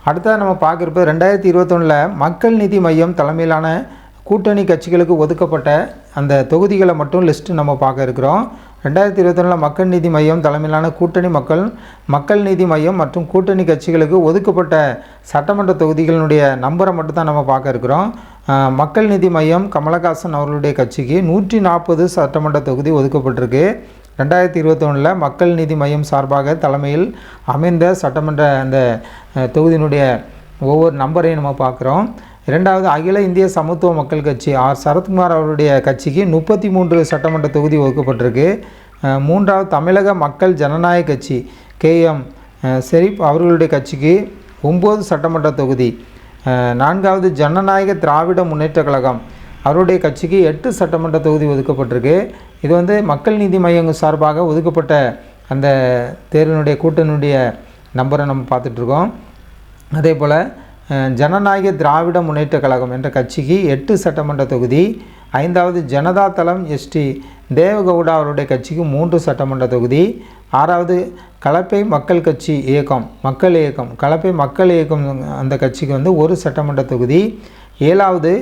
அடுத்தது நம்ம பார்க்குறப்ப 2021 மக்கள் நீதி மையம் தலைமையிலான கூட்டணி கட்சிகளுக்கு ஒதுக்கப்பட்ட அந்த தொகுதிகளை மட்டும் லிஸ்ட்டு நம்ம பார்க்க இருக்கிறோம். 2021 மக்கள் நீதி மையம் தலைமையிலான கூட்டணி மக்கள் நீதி மையம் மற்றும் கூட்டணி கட்சிகளுக்கு ஒதுக்கப்பட்ட சட்டமன்ற தொகுதிகளினுடைய நம்பரை மட்டும் தான் நம்ம பார்க்க இருக்கிறோம். மக்கள் நீதி மையம் கமலஹாசன் அவர்களுடைய கட்சிக்கு 140 சட்டமன்ற தொகுதி ஒதுக்கப்பட்டிருக்கு. 2021 மக்கள் நீதி மையம் சார்பாக தலைமையில் அமைந்த சட்டமன்ற அந்த தொகுதியினுடைய ஒவ்வொரு நம்பரையும் நம்ம பார்க்குறோம். இரண்டாவது அகில இந்திய சமத்துவ மக்கள் கட்சி சரத்குமார் அவருடைய கட்சிக்கு 33 சட்டமன்ற தொகுதி ஒதுக்கப்பட்டிருக்கு. மூன்றாவது தமிழக மக்கள் ஜனநாயக கட்சி KM ஷெரீப் அவர்களுடைய கட்சிக்கு 9 சட்டமன்ற தொகுதி. நான்காவது ஜனநாயக திராவிட முன்னேற்ற கழகம் அவருடைய கட்சிக்கு 8 சட்டமன்ற தொகுதி ஒதுக்கப்பட்டிருக்கு. இது வந்து மக்கள் நீதி மையம் சார்பாக ஒதுக்கப்பட்ட அந்த தேர்தலுடைய கூட்டணியுடைய நம்பரை நம்ம பார்த்துட்ருக்கோம். அதே போல் ஜனநாயக திராவிட முன்னேற்ற கழகம் என்ற கட்சிக்கு 8 சட்டமன்ற தொகுதி. ஐந்தாவது ஜனதா தளம் ST தேவகவுடா அவருடைய கட்சிக்கு 3 சட்டமன்ற தொகுதி. ஆறாவது கலப்பை மக்கள் கட்சி கலப்பை மக்கள் இயக்கம் அந்த கட்சிக்கு வந்து 1 சட்டமன்ற தொகுதி. ஏழாவது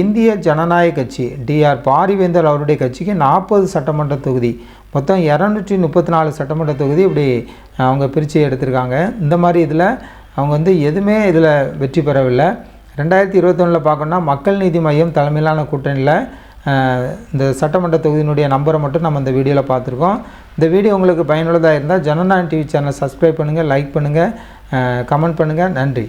இந்திய ஜனநாயக கட்சி DR பாரிவேந்தர் அவருடைய கட்சிக்கு 40 சட்டமன்ற தொகுதி. மொத்தம் 234 சட்டமன்ற தொகுதி இப்படி அவங்க பிரித்து எடுத்திருக்காங்க. இந்த மாதிரி இதில் அவங்க வந்து எதுவுமே இதில் வெற்றி பெறவில்லை. 2021 பார்க்கணுன்னா மக்கள் நீதி மையம் தலைமையிலான கூட்டணியில் இந்த சட்டமன்ற தொகுதியினுடைய நம்பரை மட்டும் நம்ம இந்த வீடியோவில் பார்த்துருக்கோம். இந்த வீடியோ உங்களுக்கு பயனுள்ளதாக இருந்தால் ஜனநாயகம் TV சேனலை சப்ஸ்கிரைப் பண்ணுங்கள், லைக் பண்ணுங்கள், கமெண்ட் பண்ணுங்கள். நன்றி.